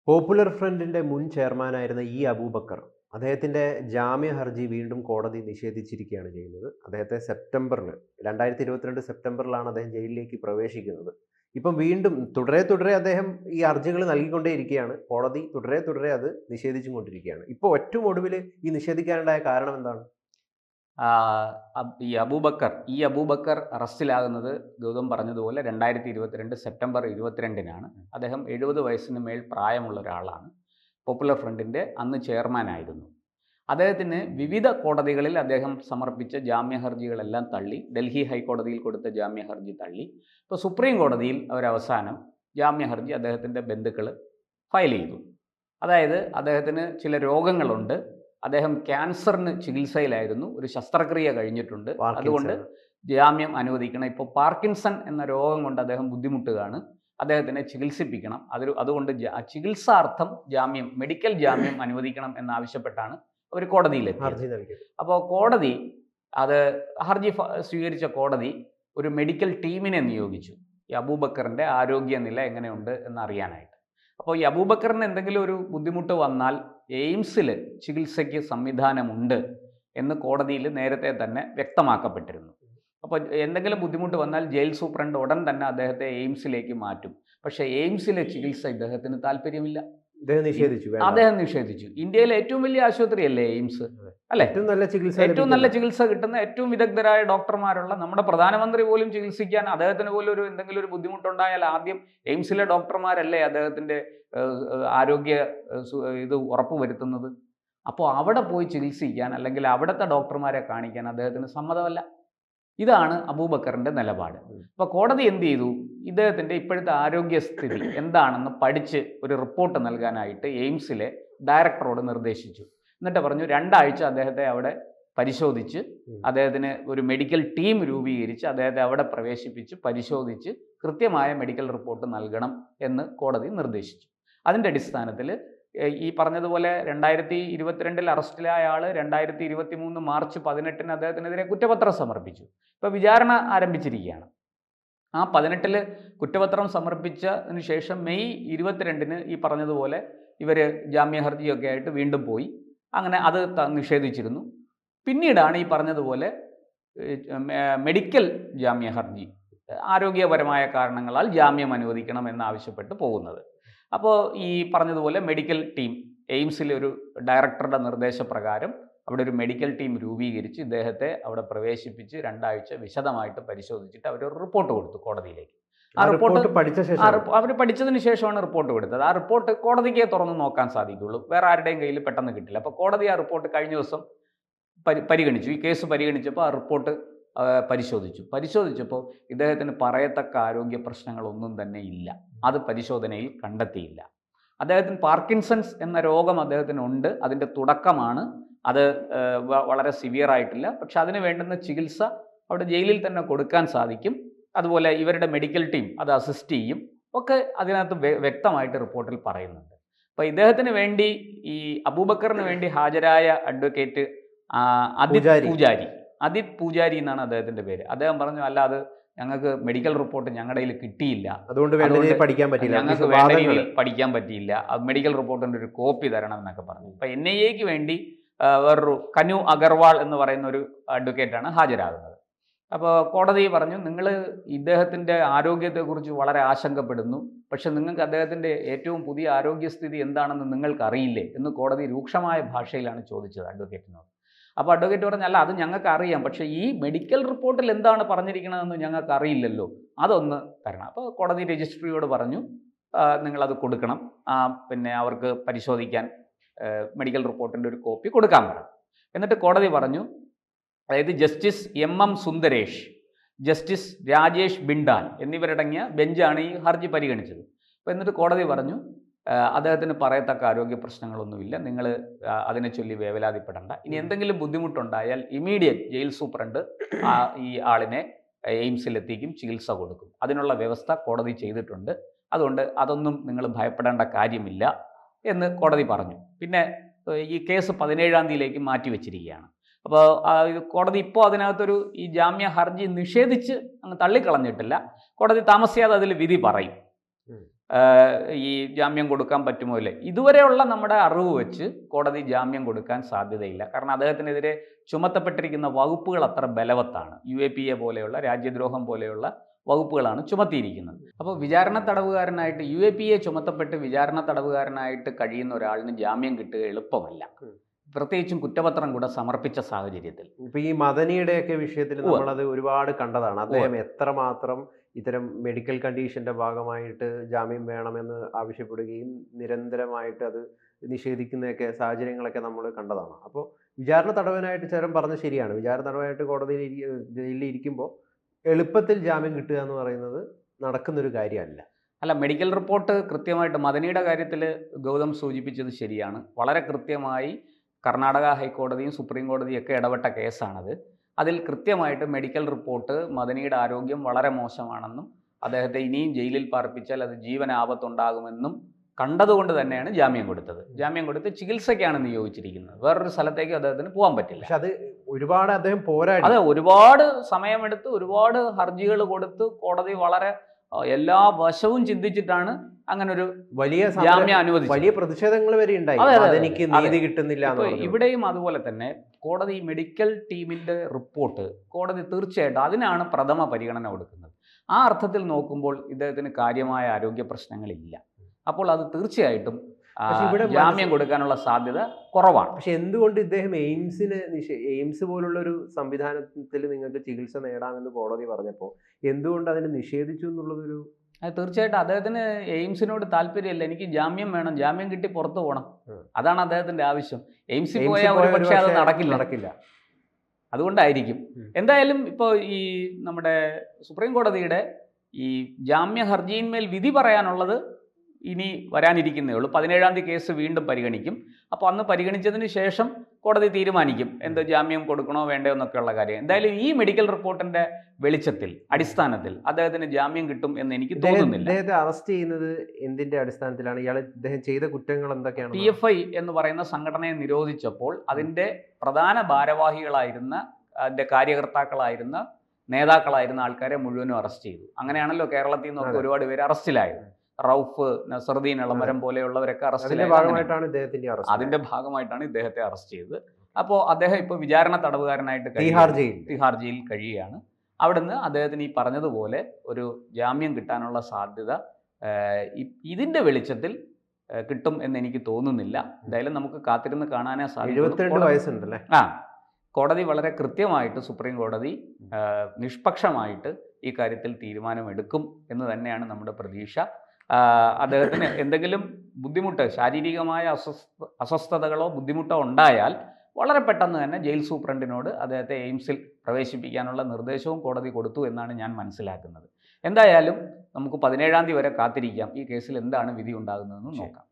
Popular ഫ്രണ്ടിന്റെ മുൻ ചെയർമാനായിരുന്ന അബൂബക്കർ അദ്ദേഹത്തിന്റെ ജാമ്യ ഹർജി വീണ്ടും കോടതി നിഷേധിച്ചിരിക്കുകയാണ് ചെയ്യുന്നത്. അദ്ദേഹത്തെ സെപ്റ്റംബറിൽ 2022 സെപ്റ്റംബറിലാണ് അദ്ദേഹം ജയിലിലേക്ക് പ്രവേശിക്കുന്നത്. ഇപ്പം വീണ്ടും തുടരെ തുടരെ അദ്ദേഹം ഈ ഹർജികൾ നൽകിക്കൊണ്ടേയിരിക്കുകയാണ്. കോടതി തുടരെ തുടരെ അത് നിഷേധിച്ചും കൊണ്ടിരിക്കുകയാണ്. ഇപ്പോൾ ഏറ്റവും ഒടുവിൽ ഈ നിഷേധിക്കാനുണ്ടായ കാരണം എന്താണ്? ഈ അബൂബക്കർ അറസ്റ്റിലാകുന്നത് ഗൗതം പറഞ്ഞതുപോലെ 2022 സെപ്റ്റംബർ 22-നാണ്. അദ്ദേഹം 70 വയസ്സിന് മേൽ പ്രായമുള്ള ഒരാളാണ്. പോപ്പുലർ ഫ്രണ്ടിൻ്റെ അന്ന് ചെയർമാനായിരുന്നു. അദ്ദേഹത്തിന് വിവിധ കോടതികളിൽ അദ്ദേഹം സമർപ്പിച്ച ജാമ്യ ഹർജികളെല്ലാം തള്ളി. ഡൽഹി ഹൈക്കോടതിയിൽ കൊടുത്ത ജാമ്യ ഹർജി തള്ളി. ഇപ്പോൾ സുപ്രീം കോടതിയിൽ അവരവസാനം ജാമ്യ ഹർജി അദ്ദേഹത്തിൻ്റെ ബന്ധുക്കൾ ഫയൽ ചെയ്തു. അതായത് അദ്ദേഹത്തിന് ചില രോഗങ്ങളുണ്ട്. അദ്ദേഹം ക്യാൻസറിന് ചികിത്സയിലായിരുന്നു. ഒരു ശസ്ത്രക്രിയ കഴിഞ്ഞിട്ടുണ്ട്. അതുകൊണ്ട് ജാമ്യം അനുവദിക്കണം. ഇപ്പോൾ പാർക്കിൻസൺ എന്ന രോഗം കൊണ്ട് അദ്ദേഹം ബുദ്ധിമുട്ടുകയാണ്. അദ്ദേഹത്തിനെ ചികിത്സിപ്പിക്കണം. അതുകൊണ്ട് ചികിത്സാർത്ഥം ജാമ്യം, മെഡിക്കൽ ജാമ്യം അനുവദിക്കണം എന്നാവശ്യപ്പെട്ടാണ് അവർ കോടതിയിലെത്തിയത്. അപ്പോൾ കോടതി ഹർജി സ്വീകരിച്ച കോടതി ഒരു മെഡിക്കൽ ടീമിനെ നിയോഗിച്ചു ഈ അബൂബക്കറിൻ്റെ ആരോഗ്യനില എങ്ങനെയുണ്ട് എന്നറിയാനായിട്ട്. അപ്പോൾ ഈ അബൂബക്കറിന് എന്തെങ്കിലും ഒരു ബുദ്ധിമുട്ട് വന്നാൽ എയിംസിൽ ചികിത്സയ്ക്ക് സംവിധാനമുണ്ട് എന്ന് കോടതിയിൽ നേരത്തെ തന്നെ വ്യക്തമാക്കപ്പെട്ടിരുന്നു. അപ്പോൾ എന്തെങ്കിലും ബുദ്ധിമുട്ട് വന്നാൽ ജയിൽ സൂപ്രണ്ട് ഉടൻ തന്നെ അദ്ദേഹത്തെ എയിംസിലേക്ക് മാറ്റും. പക്ഷേ എയിംസിലെ ചികിത്സ ഇദ്ദേഹത്തിന് താല്പര്യമില്ല. അദ്ദേഹം നിഷേധിച്ചു. ഇന്ത്യയിലെ ഏറ്റവും വലിയ ആശുപത്രിയല്ലേ എയിംസ്, അല്ലെ? ഏറ്റവും നല്ല ചികിത്സ കിട്ടുന്ന ഏറ്റവും വിദഗ്ധരായ ഡോക്ടർമാരുള്ള നമ്മുടെ പ്രധാനമന്ത്രി പോലും ചികിത്സിക്കാൻ അദ്ദേഹത്തിന് പോലും എന്തെങ്കിലും ഒരു ബുദ്ധിമുട്ടുണ്ടായാൽ ആദ്യം എയിംസിലെ ഡോക്ടർമാരല്ലേ അദ്ദേഹത്തിൻ്റെ ആരോഗ്യ ഉറപ്പുവരുത്തുന്നത്. അപ്പോൾ അവിടെ പോയി ചികിത്സിക്കാൻ അല്ലെങ്കിൽ അവിടുത്തെ ഡോക്ടർമാരെ കാണിക്കാൻ അദ്ദേഹത്തിന് സമ്മതമല്ല. ഇതാണ് അബൂബക്കറിൻ്റെ നിലപാട്. അപ്പോൾ കോടതി എന്ത് ചെയ്തു? ഇദ്ദേഹത്തിൻ്റെ ഇപ്പോഴത്തെ ആരോഗ്യസ്ഥിതി എന്താണെന്ന് പഠിച്ച് ഒരു റിപ്പോർട്ട് നൽകാനായിട്ട് എയിംസിലെ ഡയറക്ടറോട് നിർദ്ദേശിച്ചു. എന്നിട്ട് പറഞ്ഞു 2 ആഴ്ച അദ്ദേഹത്തെ അവിടെ പരിശോധിച്ച് അദ്ദേഹത്തിന് ഒരു മെഡിക്കൽ ടീം രൂപീകരിച്ച് അദ്ദേഹത്തെ അവിടെ പ്രവേശിപ്പിച്ച് പരിശോധിച്ച് കൃത്യമായ മെഡിക്കൽ റിപ്പോർട്ട് നൽകണം എന്ന് കോടതി നിർദ്ദേശിച്ചു. അതിൻ്റെ അടിസ്ഥാനത്തിൽ ഈ പറഞ്ഞതുപോലെ 2022 അറസ്റ്റിലായ ആൾ 2023 മാർച്ച് 18 അദ്ദേഹത്തിനെതിരെ കുറ്റപത്രം സമർപ്പിച്ചു. ഇപ്പോൾ വിചാരണ ആരംഭിച്ചിരിക്കുകയാണ്. ആ 18 കുറ്റപത്രം സമർപ്പിച്ചതിന് ശേഷം മെയ് 22 ഈ പറഞ്ഞതുപോലെ ഇവർ ജാമ്യ ഹർജിയൊക്കെ ആയിട്ട് വീണ്ടും പോയി. അങ്ങനെ അത് നിഷേധിച്ചിരുന്നു. പിന്നീടാണ് ഈ പറഞ്ഞതുപോലെ മെഡിക്കൽ ജാമ്യ ഹർജി, ആരോഗ്യപരമായ കാരണങ്ങളാൽ ജാമ്യം അനുവദിക്കണം എന്നാവശ്യപ്പെട്ട് പോകുന്നത്. അപ്പോൾ ഈ പറഞ്ഞതുപോലെ മെഡിക്കൽ ടീം എയിംസിലെ ഒരു ഡയറക്ടറുടെ നിർദ്ദേശപ്രകാരം അവിടെ ഒരു മെഡിക്കൽ ടീം രൂപീകരിച്ച് ഇദ്ദേഹത്തെ അവിടെ പ്രവേശിപ്പിച്ച് 2 ആഴ്ച വിശദമായിട്ട് പരിശോധിച്ചിട്ട് അവരൊരു റിപ്പോർട്ട് കൊടുത്തു കോടതിയിലേക്ക്. ആ റിപ്പോർട്ട് അവർ പഠിച്ചതിന് ശേഷമാണ് റിപ്പോർട്ട് കൊടുത്തത്. ആ റിപ്പോർട്ട് കോടതിക്ക് തുറന്ന് നോക്കാൻ സാധിക്കുള്ളൂ, വേറെ ആരുടെയും കയ്യിൽ പെട്ടെന്ന് കിട്ടില്ല. അപ്പോൾ കോടതി ആ റിപ്പോർട്ട് കഴിഞ്ഞ ദിവസം പരിഗണിച്ചു. ഈ കേസ് പരിഗണിച്ചപ്പോൾ ആ റിപ്പോർട്ട് പരിശോധിച്ചപ്പോൾ ഇദ്ദേഹത്തിന് പറയത്തക്ക ആരോഗ്യ പ്രശ്നങ്ങളൊന്നും തന്നെ ഇല്ല. അത് പരിശോധനയിൽ കണ്ടെത്തിയില്ല. അദ്ദേഹത്തിന് പാർക്കിൻസൺസ് എന്ന രോഗം അദ്ദേഹത്തിനുണ്ട്. അതിൻ്റെ തുടക്കമാണ്. അത് വളരെ സിവിയർ ആയിട്ടില്ല. പക്ഷെ അതിന് വേണ്ടുന്ന ചികിത്സ അവിടെ ജയിലിൽ തന്നെ കൊടുക്കാൻ സാധിക്കും. അതുപോലെ ഇവരുടെ മെഡിക്കൽ ടീം അത് അസിസ്റ്റ് ചെയ്യും ഒക്കെ അതിനകത്ത് വ്യക്തമായിട്ട് റിപ്പോർട്ടിൽ പറയുന്നുണ്ട്. അപ്പോൾ ഇദ്ദേഹത്തിന് വേണ്ടി ഈ അബൂബക്കറിന് വേണ്ടി ഹാജരായ അഡ്വക്കേറ്റ് അദിത് പൂജാരി എന്നാണ് അദ്ദേഹത്തിൻ്റെ പേര്. അദ്ദേഹം പറഞ്ഞു, അല്ല അത് ഞങ്ങൾക്ക് മെഡിക്കൽ റിപ്പോർട്ട് ഞങ്ങളുടെ കയ്യിൽ കിട്ടിയില്ല, അതുകൊണ്ട് ഞങ്ങൾക്ക് വേണ്ട രീതിയിൽ പഠിക്കാൻ പറ്റിയില്ല, മെഡിക്കൽ റിപ്പോർട്ടിൻ്റെ ഒരു കോപ്പി തരണം എന്നൊക്കെ പറഞ്ഞു. ഇപ്പം NIAക്ക് വേണ്ടി വേറൊരു കനു അഗർവാൾ എന്ന് പറയുന്ന ഒരു അഡ്വക്കേറ്റാണ് ഹാജരാകുന്നത്. അപ്പോൾ കോടതി പറഞ്ഞു, നിങ്ങൾ ഇദ്ദേഹത്തിൻ്റെ ആരോഗ്യത്തെക്കുറിച്ച് വളരെ ആശങ്കപ്പെടുന്നു, പക്ഷെ നിങ്ങൾക്ക് അദ്ദേഹത്തിൻ്റെ ഏറ്റവും പുതിയ ആരോഗ്യസ്ഥിതി എന്താണെന്ന് നിങ്ങൾക്ക് അറിയില്ലേ എന്ന് കോടതി രൂക്ഷമായ ഭാഷയിലാണ് ചോദിച്ചത് അഡ്വക്കേറ്റിനോട്. അപ്പോൾ അഡ്വക്കേറ്റ് പറഞ്ഞു, അല്ല അത് ഞങ്ങൾക്ക് അറിയാം, പക്ഷേ ഈ മെഡിക്കൽ റിപ്പോർട്ടിൽ എന്താണ് പറഞ്ഞിരിക്കണമെന്ന് ഞങ്ങൾക്ക് അറിയില്ലല്ലോ, അതൊന്ന് തരണം. അപ്പോൾ കോടതി രജിസ്ട്രിയോട് പറഞ്ഞു, നിങ്ങളത് കൊടുക്കണം, പിന്നെ അവർക്ക് പരിശോധിക്കാൻ മെഡിക്കൽ റിപ്പോർട്ടിൻ്റെ ഒരു കോപ്പി കൊടുക്കാൻ പറഞ്ഞു. എന്നിട്ട് കോടതി പറഞ്ഞു, അതായത് justice MM Sundaresh, justice Rajesh Bindal എന്നിവരടങ്ങിയ ബെഞ്ചാണ് ഈ ഹർജി പരിഗണിച്ചത്. അപ്പോൾ എന്നിട്ട് കോടതി പറഞ്ഞു, അദ്ദേഹത്തിന് പറയത്തക്ക ആരോഗ്യ പ്രശ്നങ്ങളൊന്നുമില്ല, നിങ്ങൾ അതിനെ ചൊല്ലി വേവലാതിപ്പെടേണ്ട. ഇനി എന്തെങ്കിലും ബുദ്ധിമുട്ടുണ്ടായാൽ ഇമീഡിയറ്റ് ജയിൽ സൂപ്രണ്ട് ഈ ആളിനെ എയിംസിലെത്തിക്കും, ചികിത്സ കൊടുക്കും. അതിനുള്ള വ്യവസ്ഥ കോടതി ചെയ്തിട്ടുണ്ട്. അതുകൊണ്ട് അതൊന്നും നിങ്ങൾ ഭയപ്പെടേണ്ട കാര്യമില്ല എന്ന് കോടതി പറഞ്ഞു. പിന്നെ ഈ കേസ് 17-ാം തീയതിയിലേക്ക് മാറ്റിവെച്ചിരിക്കുകയാണ്. അപ്പോൾ കോടതി ഇപ്പോൾ അതിനകത്തൊരു ഈ ജാമ്യ ഹർജി നിഷേധിച്ച് അങ്ങ് തള്ളിക്കളഞ്ഞിട്ടില്ല. കോടതി താമസിയാതെ അതിൽ വിധി പറയും. ഈ ജാമ്യം കൊടുക്കാൻ പറ്റുമോ ഇല്ലേ, ഇതുവരെയുള്ള നമ്മുടെ അറിവ് വെച്ച് കോടതി ജാമ്യം കൊടുക്കാൻ സാധ്യതയില്ല. കാരണം അദ്ദേഹത്തിനെതിരെ ചുമത്തപ്പെട്ടിരിക്കുന്ന വകുപ്പുകൾ അത്ര ബലവത്താണ്. UAPA പോലെയുള്ള രാജ്യദ്രോഹം പോലെയുള്ള വകുപ്പുകളാണ് ചുമത്തിയിരിക്കുന്നത്. അപ്പോൾ വിചാരണ തടവുകാരനായിട്ട് UAPA ചുമത്തപ്പെട്ട് വിചാരണ തടവുകാരനായിട്ട് കഴിയുന്ന ഒരാളിന് ജാമ്യം കിട്ടുക എളുപ്പമല്ല, പ്രത്യേകിച്ചും കുറ്റപത്രം കൂടെ സമർപ്പിച്ച സാഹചര്യത്തിൽ. ഇപ്പൊ ഈ മദനിയുടെയൊക്കെ വിഷയത്തിൽ നമ്മളത് ഒരുപാട് കണ്ടതാണ്. അദ്ദേഹം എത്രമാത്രം ഇത്തരം മെഡിക്കൽ കണ്ടീഷന്റെ ഭാഗമായിട്ട് ജാമ്യം വേണമെന്ന് ആവശ്യപ്പെടുകയും നിരന്തരമായിട്ട് അത് നിഷേധിക്കുന്നതൊക്കെ സാഹചര്യങ്ങളൊക്കെ നമ്മൾ കണ്ടതാണ്. അപ്പോൾ വിചാരണ തടവനായിട്ട് ചേരൻ പറഞ്ഞ ശരിയാണ്. വിചാരണ തടവനായിട്ട് കോടതിയിൽ ജയിലിൽ ഇരിക്കുമ്പോൾ എളുപ്പത്തിൽ ജാമ്യം കിട്ടുക എന്ന് പറയുന്നത് നടക്കുന്നൊരു കാര്യമല്ല. അല്ല, മെഡിക്കൽ റിപ്പോർട്ട് കൃത്യമായിട്ട് മദനിയുടെ കാര്യത്തിൽ ഗൗതം സൂചിപ്പിച്ചത് ശരിയാണ്. വളരെ കൃത്യമായി കർണാടക ഹൈക്കോടതിയും സുപ്രീം കോടതിയും ഒക്കെ ഇടപെട്ട കേസാണത്. അതിൽ കൃത്യമായിട്ട് മെഡിക്കൽ റിപ്പോർട്ട് മദനിയുടെ ആരോഗ്യം വളരെ മോശമാണെന്നും അദ്ദേഹത്തെ ഇനിയും ജയിലിൽ പാർപ്പിച്ചാൽ അത് ജീവനാപത്തുണ്ടാകുമെന്നും കണ്ടതുകൊണ്ട് തന്നെയാണ് ജാമ്യം കൊടുത്തത്. ജാമ്യം കൊടുത്ത് ചികിത്സയ്ക്കാണ് നിയോഗിച്ചിരിക്കുന്നത്. വേറൊരു സ്ഥലത്തേക്ക് അദ്ദേഹത്തിന് പോകാൻ പറ്റില്ല. പക്ഷെ അത് ഒരുപാട് അദ്ദേഹം പോരാടി. അതെ, ഒരുപാട് സമയമെടുത്ത് ഒരുപാട് ഹർജികൾ കൊടുത്ത് കോടതി വളരെ എല്ലാ വശവും ചിന്തിച്ചിട്ടാണ് അങ്ങനെ ഒരു വലിയ ജാമ്യം അനുവദിച്ചത്. വലിയ പ്രതിഷേധങ്ങൾ വരെ ഉണ്ടായി. എനിക്ക് നീതി കിട്ടുന്നില്ല. ഇവിടെയും അതുപോലെ തന്നെ കോടതി മെഡിക്കൽ ടീമിന്റെ റിപ്പോർട്ട് കോടതി തീർച്ചയായിട്ടും അതിനാണ് പ്രഥമ പരിഗണന കൊടുക്കുന്നത്. ആ അർത്ഥത്തിൽ നോക്കുമ്പോൾ ഇദ്ദേഹത്തിന് കാര്യമായ ആരോഗ്യ പ്രശ്നങ്ങളില്ല. അപ്പോൾ അത് തീർച്ചയായിട്ടും ജാമ്യം കൊടുക്കാനുള്ള സാധ്യത കുറവാണ്. പക്ഷെ എന്തുകൊണ്ട് ഇദ്ദേഹം എയിംസ് പോലുള്ള ഒരു സംവിധാനത്തിൽ നിങ്ങൾക്ക് ചികിത്സ നേടാമെന്ന് കോടതി പറഞ്ഞപ്പോൾ എന്തുകൊണ്ട് അതിനെ നിഷേധിച്ചു എന്നുള്ളതൊരു തീർച്ചയായിട്ടും അദ്ദേഹത്തിന് എയിംസിനോട് താല്പര്യമില്ല. എനിക്ക് ജാമ്യം വേണം, ജാമ്യം കിട്ടി പുറത്തു പോകണം, അതാണ് അദ്ദേഹത്തിന്റെ ആവശ്യം. എയിംസിൽ പോയാൽ ഒരു പക്ഷേ അത് നടക്കില്ല. അതുകൊണ്ടായിരിക്കും. എന്തായാലും ഇപ്പോൾ ഈ നമ്മുടെ സുപ്രീം കോടതിയുടെ ഈ ജാമ്യ ഹർജിയിന്മേൽ വിധി പറയാനുള്ളത് ഇനി വരാനിരിക്കുന്നേ ഉള്ളൂ. 17-ാം തീയതി കേസ് വീണ്ടും പരിഗണിക്കും. അപ്പോൾ അന്ന് പരിഗണിച്ചതിന് ശേഷം കോടതി തീരുമാനിക്കും എന്ത് ജാമ്യം കൊടുക്കണോ വേണ്ടയോ എന്നൊക്കെയുള്ള കാര്യം. എന്തായാലും ഈ മെഡിക്കൽ റിപ്പോർട്ടിന്റെ അടിസ്ഥാനത്തിൽ അദ്ദേഹത്തിന് ജാമ്യം കിട്ടും എന്ന് എനിക്ക് തോന്നുന്നില്ല. അദ്ദേഹത്തെ അറസ്റ്റ് ചെയ്യുന്നത് എന്തിന്റെ അടിസ്ഥാനത്തിലാണ്? ഇദ്ദേഹം ചെയ്ത കുറ്റങ്ങൾ എന്തൊക്കെയാണ്? PFI എന്ന് പറയുന്ന സംഘടനയെ നിരോധിച്ചപ്പോൾ അതിന്റെ പ്രധാന ഭാരവാഹികളായിരുന്ന അതിന്റെ കാര്യകർത്താക്കളായിരുന്ന നേതാക്കളായിരുന്ന ആൾക്കാരെ മുഴുവനും അറസ്റ്റ് ചെയ്തു. അങ്ങനെയാണല്ലോ കേരളത്തിൽ നിന്നൊക്കെ ഒരുപാട് പേര് അറസ്റ്റിലായത്. റൌഫ്, നസറുദ്ദീൻ എളമരം പോലെയുള്ളവരൊക്കെ അറസ്റ്റിലായതിന്റെ ഭാഗമായിട്ടാണ് ഇദ്ദേഹത്തെ അറസ്റ്റ് ചെയ്തത്. അപ്പോൾ അദ്ദേഹം ഇപ്പോൾ വിചാരണ തടവുകാരനായിട്ട് തിഹാർ ജയിലിൽ കഴിയുകയാണ്. അവിടുന്ന് അദ്ദേഹത്തിന് ഈ പറഞ്ഞതുപോലെ ഒരു ജാമ്യം കിട്ടാനുള്ള സാധ്യത ഇതിന്റെ വെളിച്ചത്തിൽ കിട്ടും എന്ന് എനിക്ക് തോന്നുന്നില്ല. എന്തായാലും നമുക്ക് കാത്തിരുന്ന് കാണാനേ സാധിക്കും. കോടതി വളരെ കൃത്യമായിട്ട് സുപ്രീം കോടതി നിഷ്പക്ഷമായിട്ട് ഈ കാര്യത്തിൽ തീരുമാനമെടുക്കും എന്ന് തന്നെയാണ് നമ്മുടെ പ്രതീക്ഷ. അദ്ദേഹത്തിന് എന്തെങ്കിലും ബുദ്ധിമുട്ട്, ശാരീരികമായ അസ്വസ്ഥതകളോ ബുദ്ധിമുട്ടോ ഉണ്ടായാൽ വളരെ പെട്ടെന്ന് തന്നെ ജയിൽ സൂപ്രണ്ടിനോട് അദ്ദേഹത്തെ എയിംസിൽ പ്രവേശിപ്പിക്കാനുള്ള നിർദ്ദേശവും കോടതി കൊടുത്തു എന്നാണ് ഞാൻ മനസ്സിലാക്കുന്നത്. എന്തായാലും നമുക്ക് 17-ാം തീയതി വരെ കാത്തിരിക്കാം. ഈ കേസിൽ എന്താണ് വിധി ഉണ്ടാകുന്നതെന്ന് നോക്കാം.